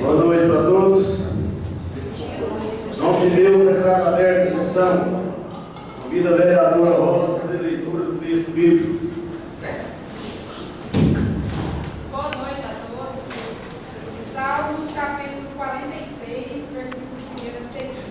Boa noite para todos. Em nome de Deus, declaro aberta a sessão. Convido a vereadora Rosa a fazer leitura do texto bíblico. Boa noite a todos. Salmos capítulo 46, versículo 1 a seguir.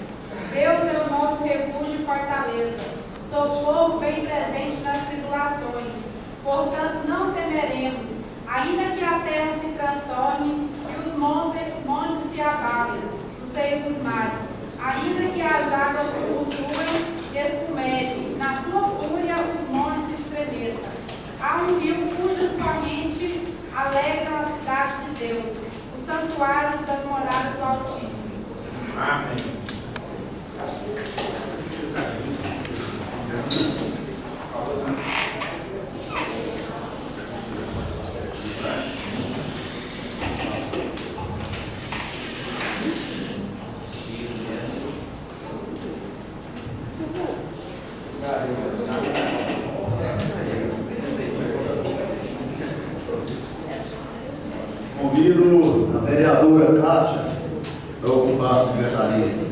Deus é o nosso refúgio e fortaleza. Socorro bem presente nas tribulações. Portanto, não temeremos, ainda que a terra se transtorne e os montes se abalem no seio dos mares, ainda que as águas tumultuem e espumejem, na sua fúria os montes se estremeçam. Há um rio cujas correntes alegram a cidade de Deus, os santuários das moradas do Altíssimo. Amém. Convido a vereadora Kátia para ocupar a secretaria.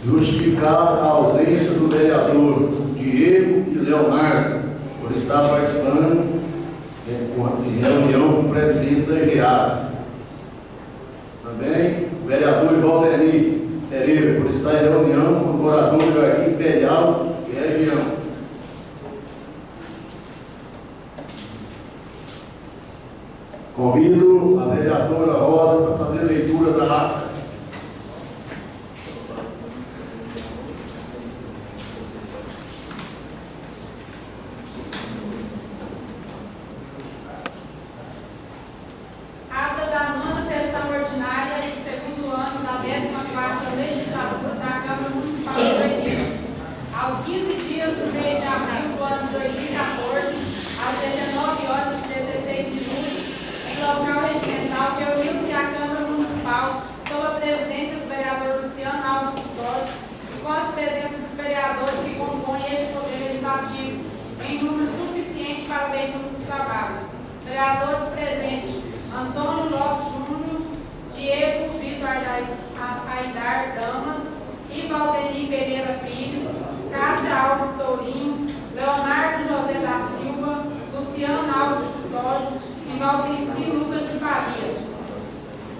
Justificar a ausência do vereador Diego e Leonardo por estar participando em reunião com o presidente da GEA. Também o vereador Valderi Pereira por estar em reunião com o morador do Jardim Imperial e região. Convido a vereadora Rosa para fazer a leitura da ata. Em número suficiente para o veículo dos trabalhos. Vereadores presentes: Antônio Lopes Júnior, Diego Vitor Aidar Damas, Valderi Pereira Pires, Cátia Alves Tourinho, Leonardo José da Silva, Luciano Alves Custódio e Valdeci Lucas de Faria.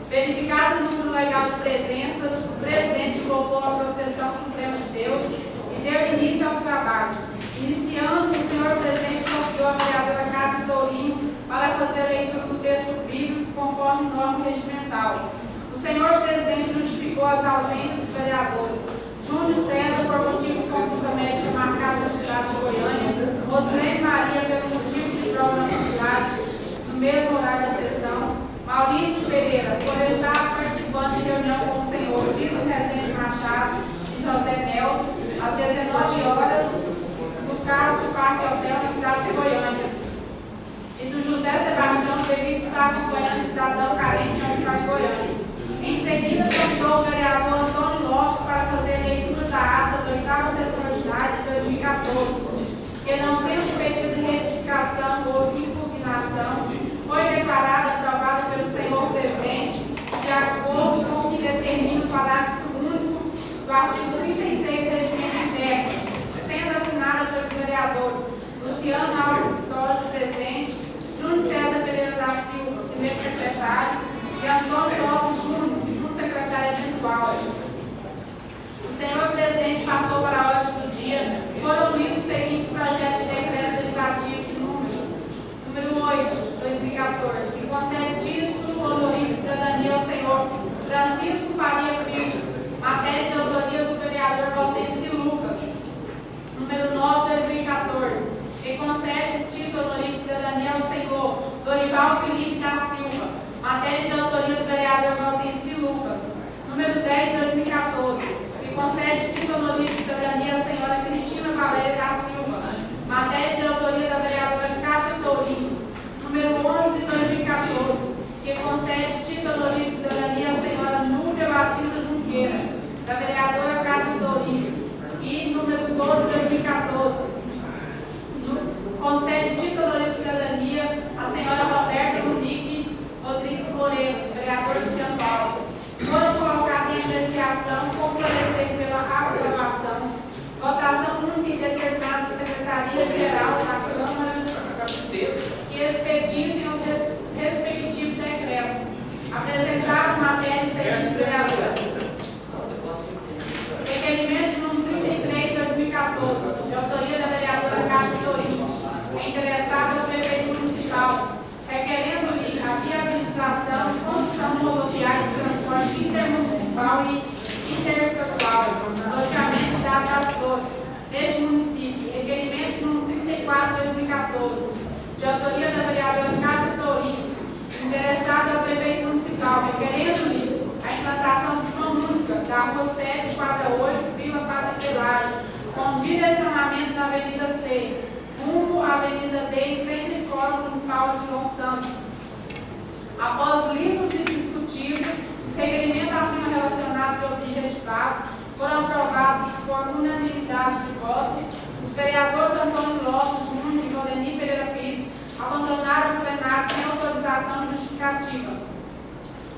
Verificado o número legal de presenças, o presidente invocou a proteção suprema de Deus e deu início aos trabalhos. Iniciando, o senhor presidente convidou a vereadora Cátia Tourinho para fazer a leitura do texto bíblico conforme norma regimental. O senhor presidente justificou as ausências dos vereadores Júnior César por motivo de consulta médica marcada na cidade de Goiânia, Rosilene Maria pelo motivo de prova na faculdade, no mesmo horário da sessão, Maurício Pereira por estar participando de reunião com o senhor Cícero Rezende Machado e José Nel às 19 horas, no caso do Parque Hotel na cidade de Goiânia, e do José Sebastião devido estar acompanhando cidadão carente na cidade de Goiânia. Em seguida, convidou o vereador Antônio Lopes para fazer a leitura da ata da 8ª sessão ordinária de 2014, que não tendo pedido de retificação ou impugnação, foi declarada aprovada pelo senhor presidente, de acordo com o que determina o parágrafo único do artigo 36 do Regimento Interno, sendo assinada pelos vereadores Luciano Alves Custódio, presidente, Júnior César Pereira da Silva, primeiro secretário, e Antônio Lopes Júnior, segundo secretário eventual. O senhor presidente passou para a ordem do dia. Foram lidos os seguintes projetos de decreto legislativo número 8, 2014, que concede título honorífico de cidadania ao senhor Francisco Faria Filho, matéria de autoria do vereador Valdeci Lucas. Número 9, 2014, que concede título honorífico de cidadania ao senhor Dorival Felipe da Silva, matéria de autoria do vereador Valdeci Lucas. Número 10, 2014, que concede título honorífico de cidadania à senhora Cristina Valéria da Silva, matéria de autoria da vereadora Cátia Tourinho. Número 11, 2014, que concede título honorífico de cidadania à senhora 12, de autoria da vereadora Cátia Tourinho, interessado ao prefeito municipal, requerendo-lhe a implantação de uma única da Rua 7, quadra 8, Vila Padre Pelágio, com direcionamento na Avenida C, rumo à Avenida D, em frente à Escola Municipal de João Santos. Após lidos e discutidos, os requerimentos acima relacionados ao objeto de fatos foram aprovados por unanimidade de votos. Os vereadores Antônio Lopes Júnior e Valdemir Pereira Pires abandonaram o plenário sem autorização justificativa.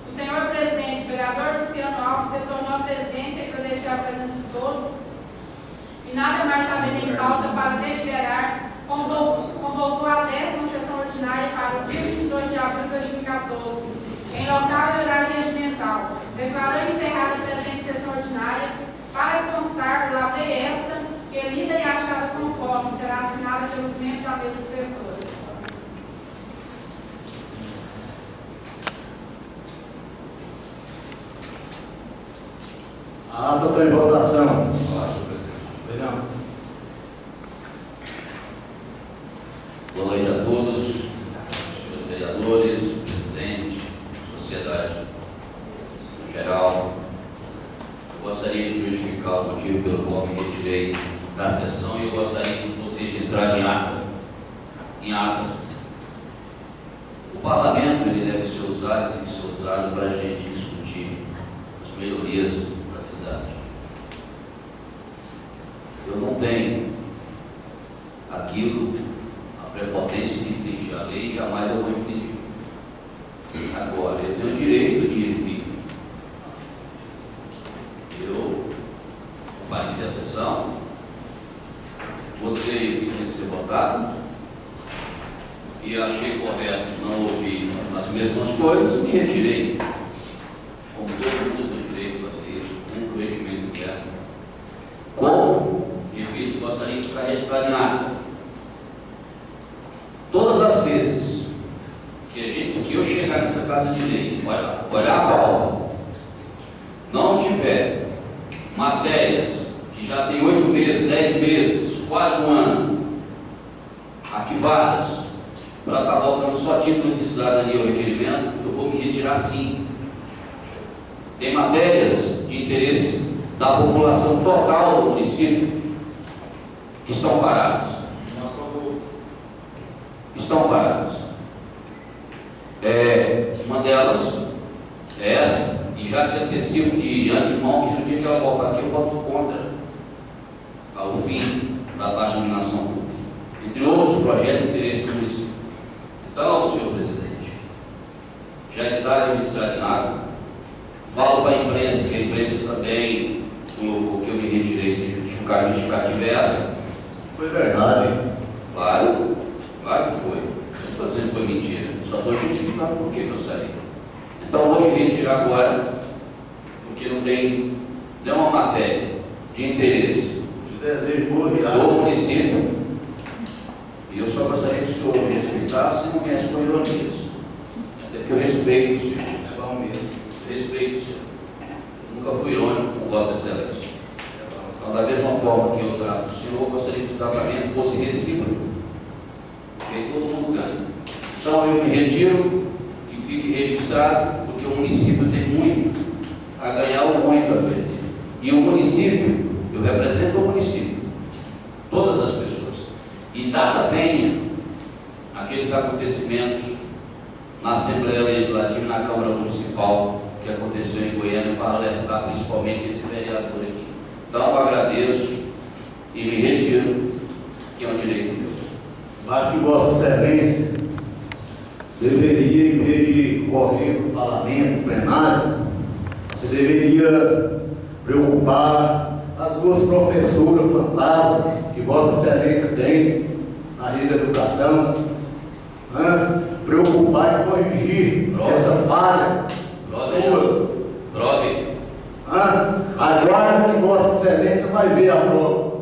O senhor presidente, vereador Luciano Alves, retornou à presidência e agradeceu a presença de todos. E nada mais sabendo em pauta para deliberar, convocou a 10ª sessão ordinária para o dia 22 de abril de 2014, em local e horário regimental. Declarou encerrada a presente sessão ordinária. Para constar, lavrei esta, que lida e achada conforme será assinada pelos membros da mesa diretora. A ata está em votação. Olá, senhor presidente. Boa noite a todos, senhores vereadores, presidente, sociedade no geral. Eu gostaria de justificar o motivo pelo qual me retirei da sessão e eu gostaria que fosse registrado em ata. O parlamento ele deve ser usado, tem que ser usado para a gente discutir as melhorias da cidade. Eu não tenho aquilo, a prepotência de infringir a lei, jamais eu vou infringir. Agora, eu tenho o direito de ir. Eu compareci a sessão, votei o que tinha que ser votado e achei correto não ouvir as mesmas coisas, me retirei. Como todo mundo tem direito de fazer isso, com o regimento interno. Como, repito, gostaria de ficar registrado em ata. Todas as vezes que eu chegar nessa casa de lei, olhar a pauta, não tiver matérias que já tem 8 meses, 10 meses, quase um ano, arquivadas, para estar voltando só título de cidadania ou requerimento, eu vou me retirar sim. Tem matérias de interesse da população total do município que estão paradas. Estão paradas. Uma delas é essa, e já te antecipo de antemão que no dia que ela voltar aqui eu voto contra ao fim da taxa de iluminação pública, entre outros projetos de interesse do município. Então, senhor presidente, já está registrado em ata. Falo para a imprensa, que a imprensa também colocou que eu me retirei sem justificar a justificativa essa. Foi verdade. Claro, claro que foi. Eu não estou dizendo que foi mentira, só estou justificando por que eu saí. Então vou me retirar agora, porque não tem nenhuma matéria de interesse De desejo do boa município. E eu só gostaria que o senhor me respeitasse e não viesse com ironias. Até porque eu respeito o senhor. É bom mesmo. Respeito o senhor. Eu nunca fui irônico com Vossa Excelência. Então, da mesma forma que eu trato o senhor, eu gostaria que o tratamento fosse recíproco. Porque aí todo mundo ganha. Então eu me retiro, que fique registrado, porque o município tem muito a ganhar ou muito a perder. E o município, eu represento o município, todas as pessoas. E nada venha aqueles acontecimentos na Assembleia Legislativa e na Câmara Municipal que aconteceu em Goiânia, para alertar principalmente esse vereador aqui. Então eu agradeço e me retiro, que é um direito meu. Acho que Vossa Excelência deveria, em vez de correr para o parlamento, plenário, você deveria preocupar as duas professoras fantásticas que Vossa Excelência tem na rede da educação, preocupar em corrigir essa falha sua. Prove. Agora que Vossa Excelência vai ver a prova.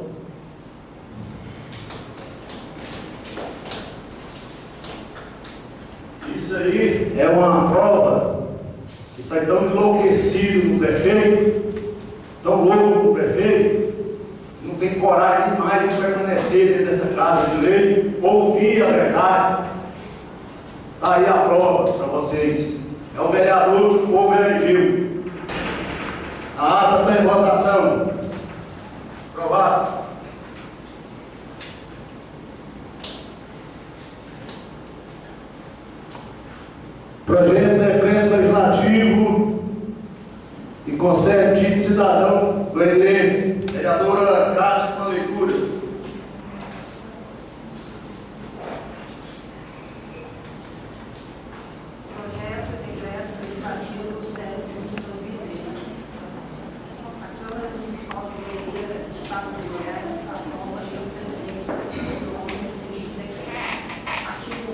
Isso aí é uma prova que está tão enlouquecido no prefeito, tão louco no prefeito, não não tem coragem demais de permanecer dentro dessa casa de lei, ouvir a verdade. Está aí a prova para vocês. É o vereador que o povo elegeu. A ata está em votação. Aprovado. Projeto de decreto legislativo que concede título de cidadão do Elense. Vereadora Cátia, com a leitura. Projeto de decreto legislativo 0/2013. A Câmara Municipal de Goiânia, Estado de Goiás, aprova e o presidente sancionou o seguinte decreto. Artigo 1.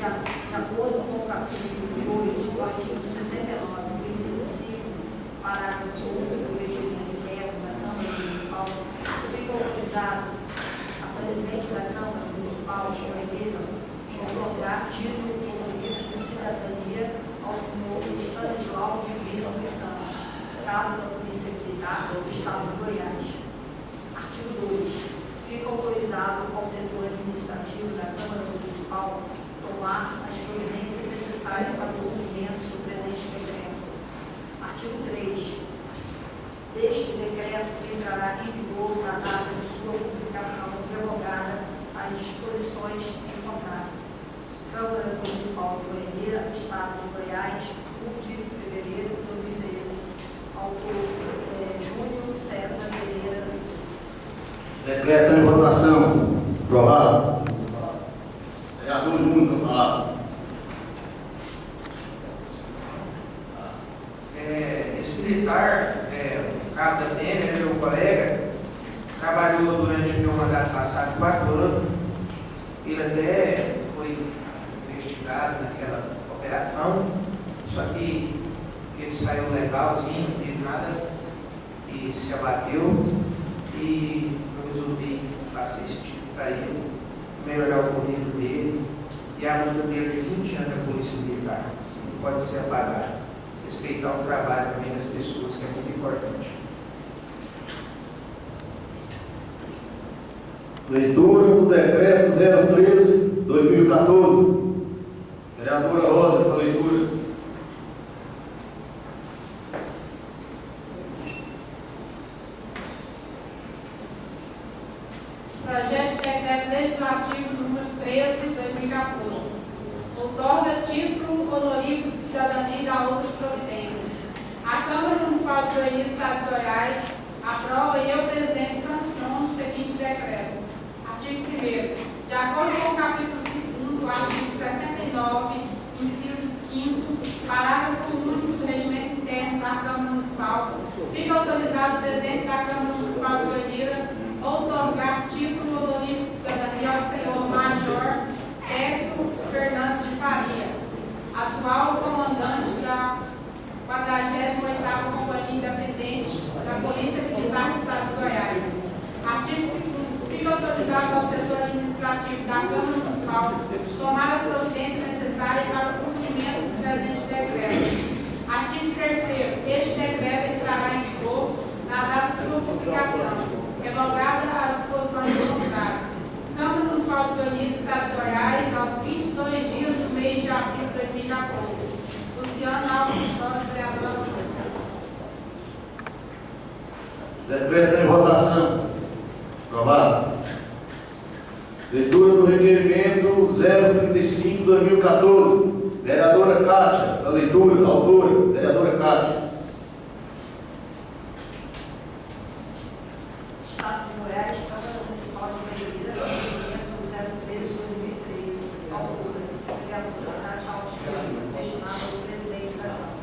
De acordo com o capítulo 2 do artigo 69, do inciso 5, parágrafo 1 do regimento interno da Câmara Municipal, fica autorizado a presidente da Câmara Municipal de Goiânia otorgar título de honorífico de cidadania ao senhor Stanislau Divino Santos, cabo da Polícia Militar do Estado de Goiás. Artigo 2. Fica autorizado ao setor administrativo da Câmara Municipal tomar as providências necessárias para o cumprimento do presente decreto. Artigo 3. Este decreto entrará em vigor na data de sua publicação revogada as disposições em contrato. Câmara Municipal de Goiânia, Estado de Goiás, 1 de fevereiro de 2013. Autor Júnior César Pereira da Silva. Decreto em votação. Aprovado. Vereador Júnior, palavra. Esse militar, o cabo da PM, meu colega, trabalhou durante o meu mandato passado 4 anos. Ele até foi investigado naquela operação, só que ele saiu legalzinho, não teve nada e se abateu. E eu resolvi passar esse tipo para ele, melhorar o currículo dele e a multa dele de 20 anos da Polícia Militar. Não pode ser apagada. Respeitar o trabalho também das pessoas, que é muito importante. Leitura do decreto 013/2014. Vereadora Rosa, com a leitura. Projeto de decreto legislativo número 13/2014. Outorga título honorífico de cidadania e da outras providências. A Câmara Municipal de Goiânia, Estado de Goiás, aprova e eu, presidente, sanciono o seguinte decreto. Artigo 1º. De acordo com o capítulo 2º do artigo 69, inciso 5º, parágrafo único do regimento interno da Câmara Municipal, fica autorizado o presidente da Câmara Municipal de Goiânia outorgar título honorífico de cidadania ao senhor Major Técio Fernandes de Faria, atual comandante da 48ª Companhia Independente da Polícia Militar do Estado de Goiás. Artigo 2º. Fica autorizado ao setor administrativo da Câmara Municipal tomar as providências necessárias para o cumprimento do presente decreto. Artigo 3º. Este decreto entrará em vigor na data de sua publicação, revogada as disposições do contrário. Câmara Municipal de Goiânia, Estado de Goiás, aos 22 dias do mês de abril de 2014. Luciano Alves Antônio, vereador. Decreto em votação. Aprovado. Leitura do requerimento 035/2014. Vereadora Cátia, a leitura, autora, vereadora Cátia. Estado de Goiás, Câmara Municipal de Goiânia, requerimento 013/2013. Autora, vereadora Cátia Alves, destinado ao presidente da Câmara.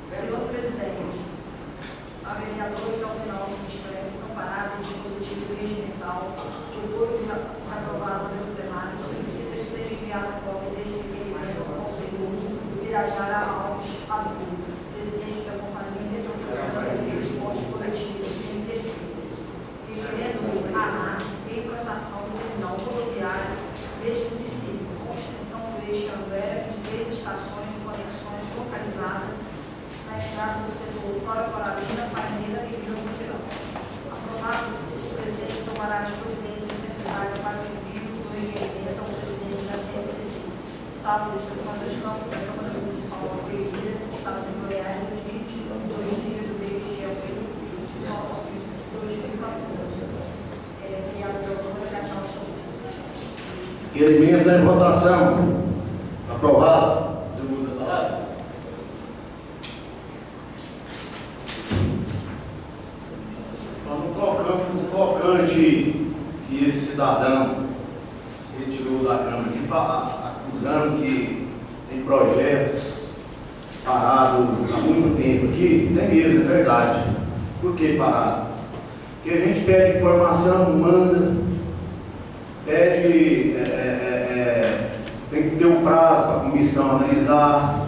Senhor presidente, a vereadora que ao final do escreve comparado ao dispositivo regimental, depois de aprovado pelo Senado, solicita que seja enviada a cópia desse requerimento ao senhor Birajara Alves Abdu, presidente Estado de Legislação das Câmaras da Câmara Municipal de Alfeira, Estado de Goiás, 22 dias do mês de abril de 2014. Criado pela Câmara de Achalson. Requerimento em votação. Aprovado. Você usa a palavra? No tocante que esse cidadão se retirou da Câmara aqui, acusando que tem projetos parados há muito tempo aqui, tem mesmo, é verdade. Por que parado? Porque a gente pede informação, manda, pede, tem que ter um prazo para a comissão analisar,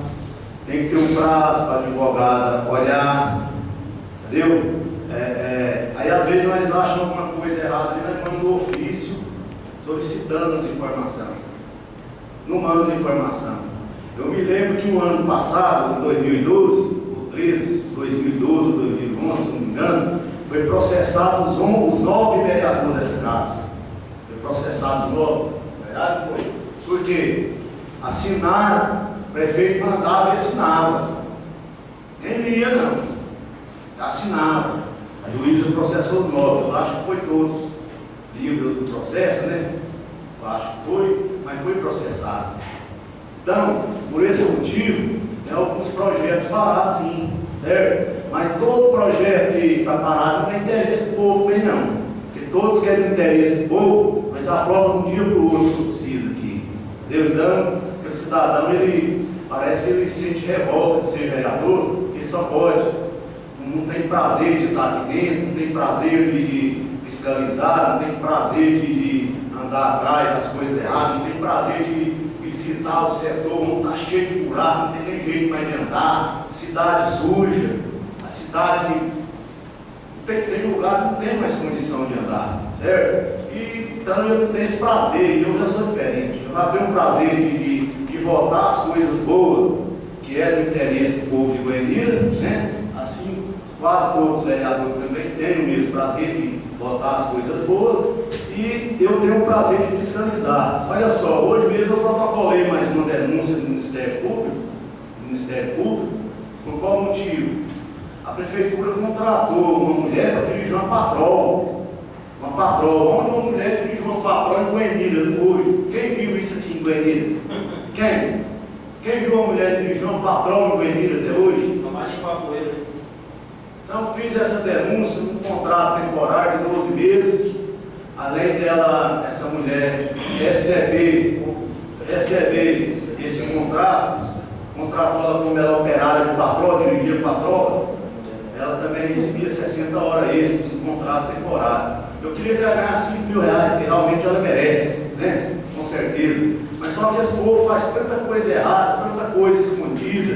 tem que ter um prazo para a advogada olhar, entendeu? Aí às vezes nós achamos alguma coisa errada e nós mandamos um ofício solicitando as informações. Não manda informação. Eu me lembro que o ano passado, em 2012, ou 13, 2012 ou 2011, se não me engano, foi processado os 9 vereadores dessa casa. Foi processado 9, verdade? Foi. Por quê? Assinaram, o prefeito mandava e assinava. Nem lia não. Assinava. A juíza processou 9, eu acho que foi todos. Livro do processo, né? Eu acho que foi, mas foi processado. Então, por esse motivo, tem alguns projetos parados, sim, certo? Mas todo projeto que está parado não tem interesse do povo, bem não. Porque todos querem o interesse do povo, mas aprovam de um dia para o outro que precisa aqui. Entendeu? Então, o cidadão, ele parece que ele sente revolta de ser vereador, porque só pode. Não tem prazer de estar aqui dentro, não tem prazer de fiscalizar, não tem prazer de andar atrás das coisas erradas, não tem prazer de visitar o setor, não está cheio de buraco, não tem nem jeito mais de andar, cidade suja, a cidade tem lugar que não tem mais condição de andar, certo? E então eu não tenho esse prazer, eu já sou diferente, eu já tenho um prazer de votar as coisas boas, que é do interesse do povo de Goiânia, né? Assim, quase todos os vereadores também têm o mesmo prazer de votar as coisas boas e eu tenho o prazer de fiscalizar. Olha só, hoje mesmo eu protocolei mais uma denúncia no Ministério Público, por qual motivo? A Prefeitura contratou uma mulher para dirigir uma patroa. Onde uma mulher dirige uma patroa em Goiânia hoje? Quem viu isso aqui em Goiânia? Quem viu uma mulher dirigir uma patroa em Goiânia até hoje? Então fiz essa denúncia, um contrato temporário de 12 meses, além dela, essa mulher, receber esse contrato, contratou ela como ela operária de patroa, dirigia patroa, ela também recebia 60 horas extras no contrato temporário. Eu queria ganhar 5 mil reais, porque realmente ela merece, né? Com certeza. Mas só que esse povo faz tanta coisa errada, tanta coisa escondida,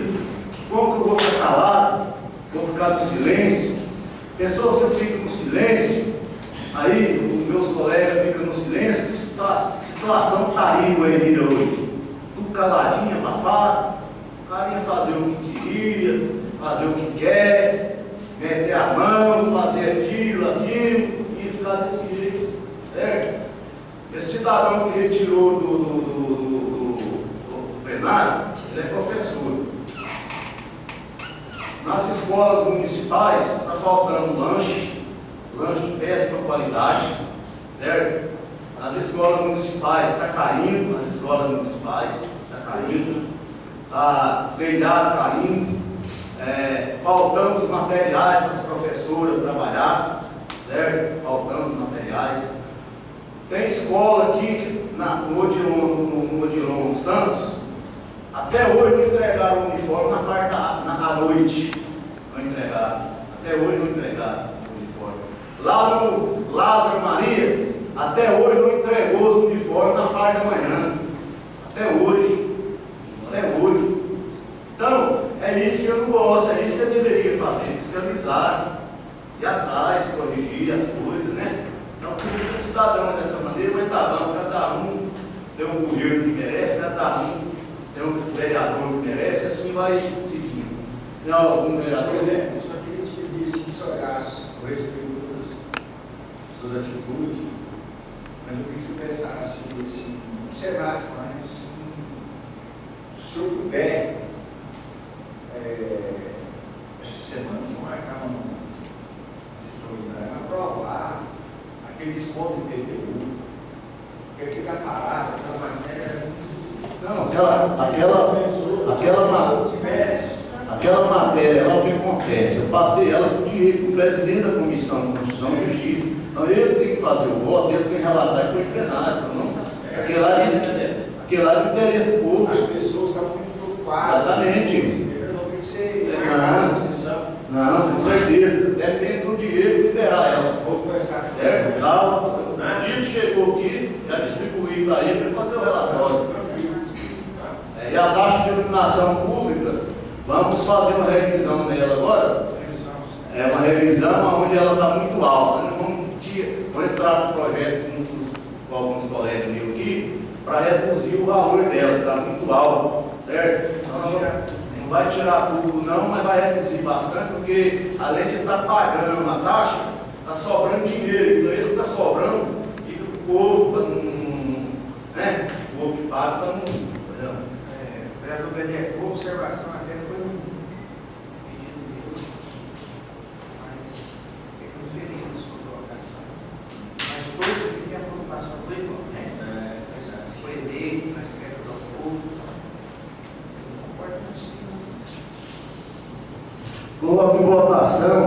que como que eu vou ficar calado? Vou ficar no silêncio. Pensou se eu fico no silêncio? Aí os meus colegas ficam no silêncio. Que situação estaria em Goiânia hoje? Tudo caladinho, abafado. O cara ia fazer o que queria, fazer o que quer, meter a mão, fazer aquilo, e ficar desse jeito. Certo? Esse cidadão que retirou do plenário, ele é professor. Nas escolas municipais está faltando lanche de péssima qualidade, certo? Nas escolas municipais está caindo, está telhado caindo, faltando os materiais para as professoras trabalhar, certo? Faltando materiais. Tem escola aqui no Odilon Santos. Até hoje não entregaram o uniforme à noite. Não entregaram. Até hoje não entregaram o uniforme. Lá no Lázaro Maria, até hoje não entregou os uniformes na parte da manhã. Até hoje. Então, é isso que eu não gosto, é isso que eu deveria fazer, fiscalizar, ir atrás, corrigir as coisas, né? Então, por isso que o cidadão é dessa maneira, vai estar bom, cada um tem um governo que merece, cada um tem um vereador que merece, assim vai seguindo. Tem algum vereador? Por exemplo, eu só queria te pedir se isso olhasse o respeito das suas atitudes, mas eu queria que você pensasse, observasse mais assim, se eu puder, essa semana, se não marcar uma sessão de aprovar aqueles pontos de PTU, porque fica parado, aquela matéria. Não, aquela matéria lá, o que acontece? Eu passei ela para o presidente da Comissão de Constituição e Justiça. Então ele tem que fazer o voto, ele tem que relatar para o plenário. Aquele lá é do interesse público. As pessoas estavam muito preocupadas. Exatamente. Não, com certeza. Depende do dinheiro liberar ela. Vou conversar com É, lá, o dia que chegou aqui, já distribuí para ele fazer o relatório. E a taxa de iluminação pública, vamos fazer uma revisão nela agora. É uma revisão onde ela está muito alta. Nós vamos entrar no projeto com alguns colegas meus aqui para reduzir o valor dela, que está muito alto. Certo? Então, não vai tirar tudo não, mas vai reduzir bastante, porque além de estar pagando a taxa, está sobrando dinheiro. Então esse que está sobrando, fica para o povo, né? O povo que paga para não. Vereador Bené, a observação até foi um pedido meu, mas fica infeliz a sua colocação. Mas todos aqui têm a preocupação do igual, né? Foi eleito, nós queremos dar o povo. Não concordo com isso. Coloco em votação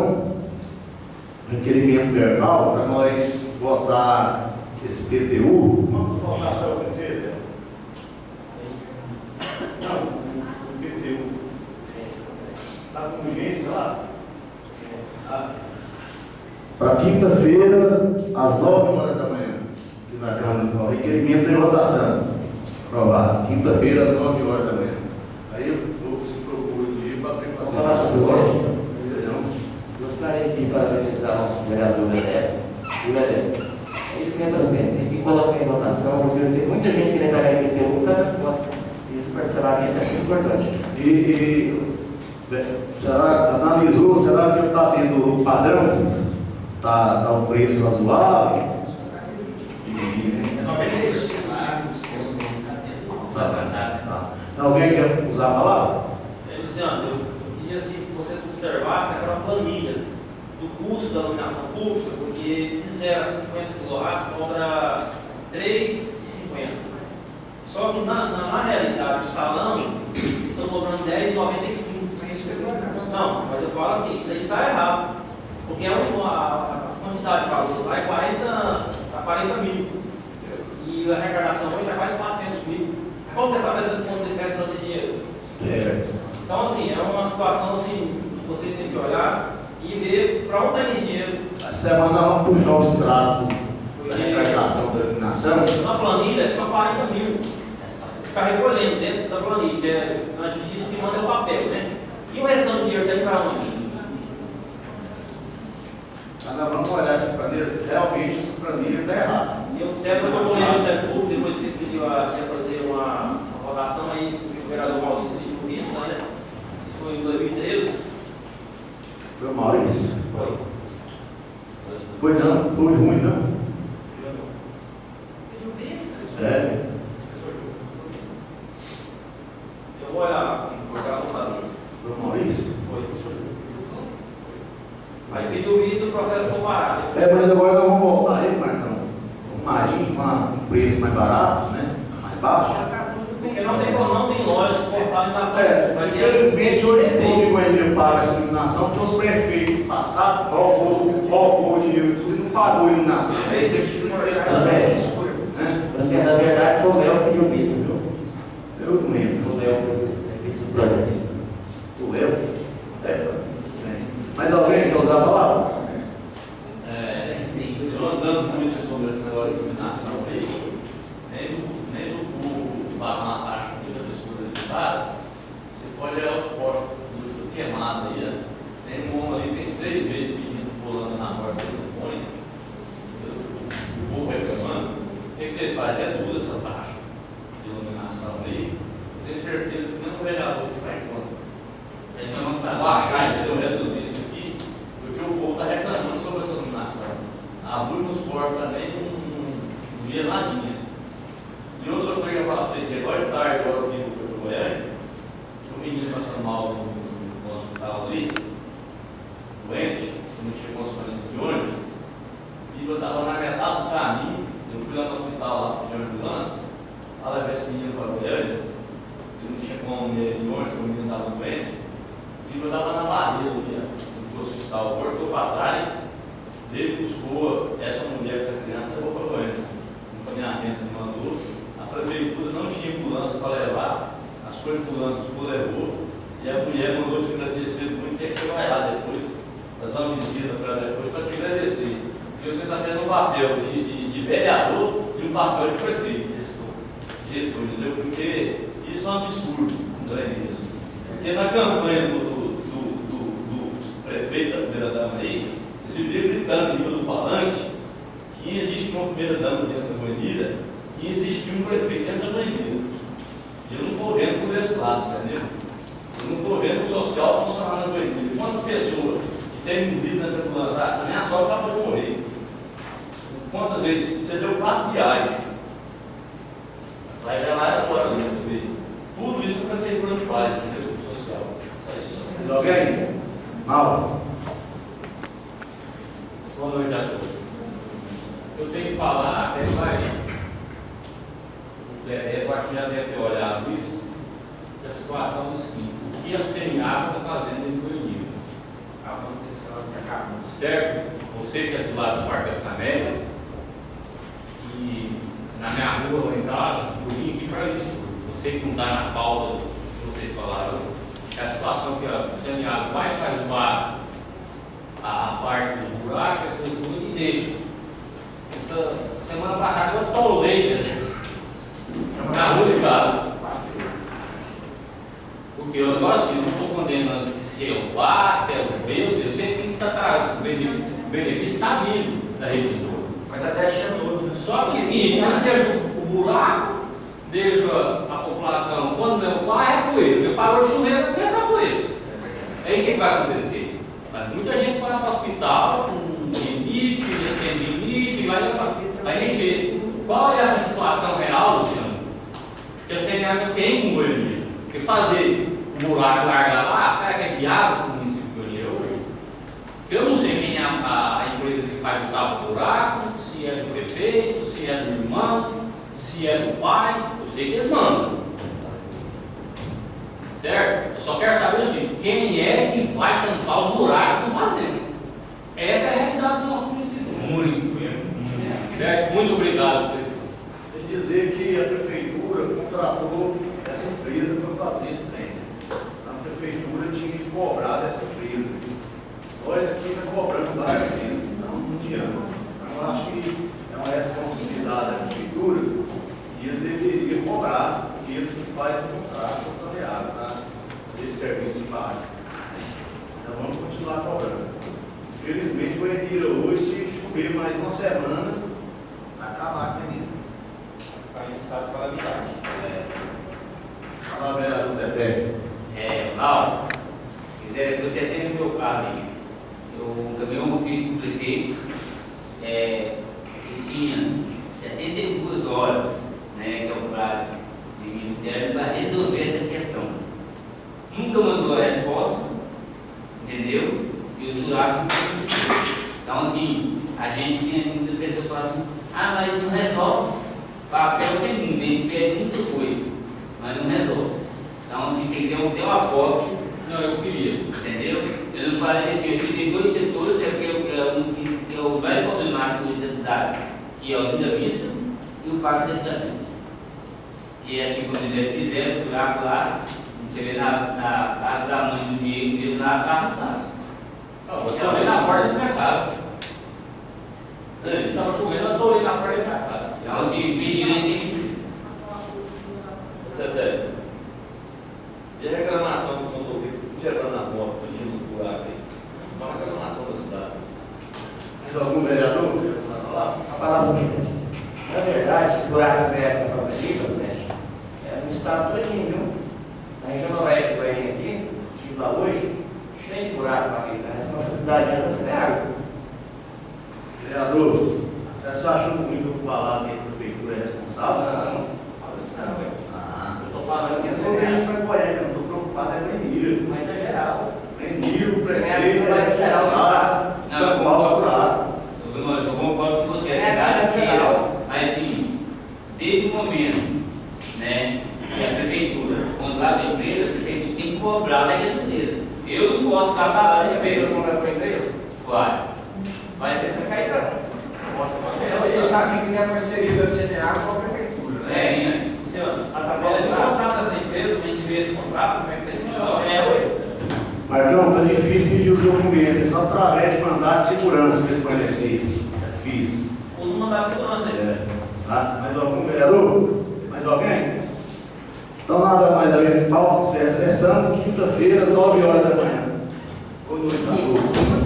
requerimento verbal para nós votar esse PTU. Vamos votação, quer dizer? Não, o PTU. Está com urgência lá? Para quinta-feira, às 9h da manhã. Aqui na Câmara, requerimento de votação. Aprovado. Quinta-feira, às 9h da manhã. Aí eu se procuro de para falar sobre hoje. Não. Gostaria de parabenizar o vereador Bené. É isso mesmo, presidente. Tem que colocar em votação, porque tem muita gente querendo pagar IPTU, e esse parcelamento é muito importante. Será, analisou, será que está tendo o padrão? Está o preço razoável? Alguém quer usar a palavra? Luciano, eu queria assim, que você observasse aquela planilha do custo da iluminação pública, porque de 0 a 50 kW cobra R$ 3,50. Só que na realidade do salão, estão cobrando R$ 10,95. Não, mas eu falo assim, isso aí está errado. Porque a quantidade de valores lá é 40 mil. E a arrecadação hoje é quase 400 mil. Como que está prestando conta desse restante de dinheiro? Então, assim, é uma situação assim, que vocês têm que olhar e ver para onde está esse dinheiro. Essa semana vamos puxar o extrato da arrecadação da iluminação. Na planilha é só 40 mil. Ficar recolhendo dentro da planilha, que é na justiça que manda o papel, né? E o restante do dinheiro tem para onde? Mas nós vamos olhar essa planilha, realmente essa planilha está errada. E eu sempre que eu olhei o Ministério Público, depois que vocês pediram ia fazer uma votação aí, o vereador Maurício pediu vista, né? Isso foi em 2013. Foi Maurício? Foi. Foi não, foi ruim não. Pediu visto? É. Eu vou olhar lá, vou olhar a Maurício. Foi Maurício? Foi. Aí pediu visto o processo comparado. Mas agora nós vamos voltar aí, Marcão. Um preço mais barato, né? Mais baixo. Porque não tem lógica cortar a iluminação. Infelizmente, hoje o público ainda paga essa iluminação, porque os prefeitos passados roubou o dinheiro tudo e não pagou a iluminação. É isso, precisa de Porque, na verdade, foi o Léo que pediu vista, viu? Eu não lembro. O Léo pediu vista do projeto. O Léo? Mas alguém quer usar a palavra? Eu andando muito sobre esse negócio de iluminação aí, nem do pagar uma taxa de absurda de estado, você pode olhar os postos do queimado aí, né? Tem um homem ali, tem 6 vezes pedindo pulando na porta do põe, o povo reclamando. O que vocês fazem? Reduz essa taxa de iluminação aí. Tenho certeza que nem o vereador que vai em conta. Então não vai baixar, entendeu? Reduzir isso aqui, porque o povo está reclamando sobre essa iluminação. A luz nos portos também não via nadinha. De outra coisa que eu falo para você, chegou de tarde, agora eu vim do Goiânia, menino passando mal no hospital ali, doente, não tinha condições de ônibus, e eu estava na metade do caminho, eu fui lá no hospital lá, de ambulância, lá levar esse menino para Goiânia, eu não tinha como ir de ônibus, o menino estava doente, e eu estava na barreira do hospital, cortou para trás, ele buscou essa mulher, essa criança, levou para Goiânia. O encaminhamento que mandou, a prefeitura não tinha ambulância para levar, as coisas de ambulância levou, e a mulher mandou te agradecer muito, que você vai lá depois, fazer uma visita para ela depois, para te agradecer. Porque você está tendo um papel de vereador e um papel de prefeito, gestor, entendeu? Porque isso é um absurdo, não é isso. Porque na campanha do prefeito da primeira dama aí, você vê gritando em cima do palanque que existe uma primeira dama dentro da banheira, que existe um prefeito dentro da banheira. Eu não estou vendo por esse lado, entendeu? Eu não estou vendo o social funcionar na banheira. Quantas pessoas que têm morrido nessa ambulância? A minha sogra acabou de morrer. Quantas vezes você deu 4 viagens? Vai ver lá agora, né? Tudo isso a prefeitura não faz, entendeu? Social. Só isso. Mas alguém? Mauro. Boa noite a todos. Eu tenho que falar até mais. Eu acho que já deve ter olhado isso, da situação do seguinte: o que a CNA está fazendo em Goiânia? Certo? Você que é do lado do Parque das Camélias, e na minha rua lá em casa, eu vim aqui para isso. Você que não está na pauta que vocês falaram, é a situação que a CNA vai fazer a parte do buraco, e deixa. Essa semana passada eu tolei na rua de casa. Porque eu negócio, eu não estou condenando se é o A, se é o B, eu sei que sim está atrás, o benefício está vindo da revisora. Mas está deixando. Só que o seguinte, ela deixa o buraco, deixa a população, quando não é o A, é poeira. Porque parou de chover, vai começar a poeira. Aí o que vai acontecer? Mas muita gente vai para o hospital com limite, tem limite, vai encher. Qual é essa situação real, Luciano? Que a CNA tem com o Goiânia. Porque fazer o buraco largar lá, será que é viável para o município de Goiânia hoje? Eu não sei quem é a empresa que faz o tal buraco, se é do prefeito, se é do irmão, se é do pai, eu sei que eles mandam. Certo? Eu só quero saber o seguinte: quem é que vai tampar os buracos que estão fazendo? Essa é a realidade do nosso município. Muito bem. Certo? Muito obrigado, prefeito. Sem dizer que a prefeitura contratou essa empresa para fazer esse trem. A prefeitura tinha que cobrar dessa empresa. Nós aqui estamos cobrando várias vezes. Não adianta. Eu acho que é uma responsabilidade da prefeitura e ele deveria cobrar, porque eles que fazem o contrato assalariado para esse serviço em pago. Então vamos continuar cobrando. Infelizmente, o Enira hoje, se chover mais uma semana, vai acabar com a menina. Está em estado de calamidade. Fala, vereador Tete. Mauro, eu tentei no meu caso aí. Eu também um filho do prefeito, que tinha 72 horas, né, que é o prazo do Ministério, para resolver essa questão. Nunca mandou a resposta, entendeu? E o buraco não foi. Então, assim, a gente tem muitas pessoas que falam assim: mas não resolve. Papel tem muito, a gente pede muita coisa, mas não resolve. Então, assim, se você quiser ter uma cópia, Não, eu queria. entendeu? Eu não falei assim, eu citei 2 setores, que é o mais problemático da cidade, que é o Linda Vista e o Parque das Camélias. E assim, quando eles fizeram o buraco lá, você vê na casa da mãe do Diego, mesmo lá, carro tá. Eu também na porta da minha casa. Estava chovendo, eu adorei na porta da minha casa. Então, assim, pediram aí que. Tete, e a reclamação do condomínio, gerando a moto, pedindo o buraco aí? Qual a reclamação da cidade? Mais algum vereador quer falar? A palavra do presidente. Na verdade, esse buraco que você está fazendo aqui, presidente, é no estado todinho, viu? Na região noroeste do Goiânia aqui, tive lá hoje, cheio de buraco para mim. A responsabilidade é da cidade. Vereador, você achou comigo que eu falar que a prefeitura é responsável? Não, fala isso não, velho. Ah, Eu estou falando que eu a sou cidade. mesmo para Goiânia, eu não estou preocupado desde o momento, né, que a prefeitura, quando lá da empresa, a prefeitura tem que cobrar da empresa. Eu não posso Passar passar sem ver quando é para a empresa? vai ter que ficar aí, não. Ele sabe que tem a parceria da CNA com a prefeitura, né? Né? Luciano, a tabela de contrato dessa empresa, a gente vê esse contrato, como é que vai ser? Marcão, tá difícil pedir os documentos, só através de mandato de segurança para eles fornecerem. É difícil. Usa o mandato de segurança aí. Tá? Mais algum vereador? Mais alguém? Então nada mais a ver. Pauta de sessão, quinta-feira, 9 horas da manhã. Boa noite a todos.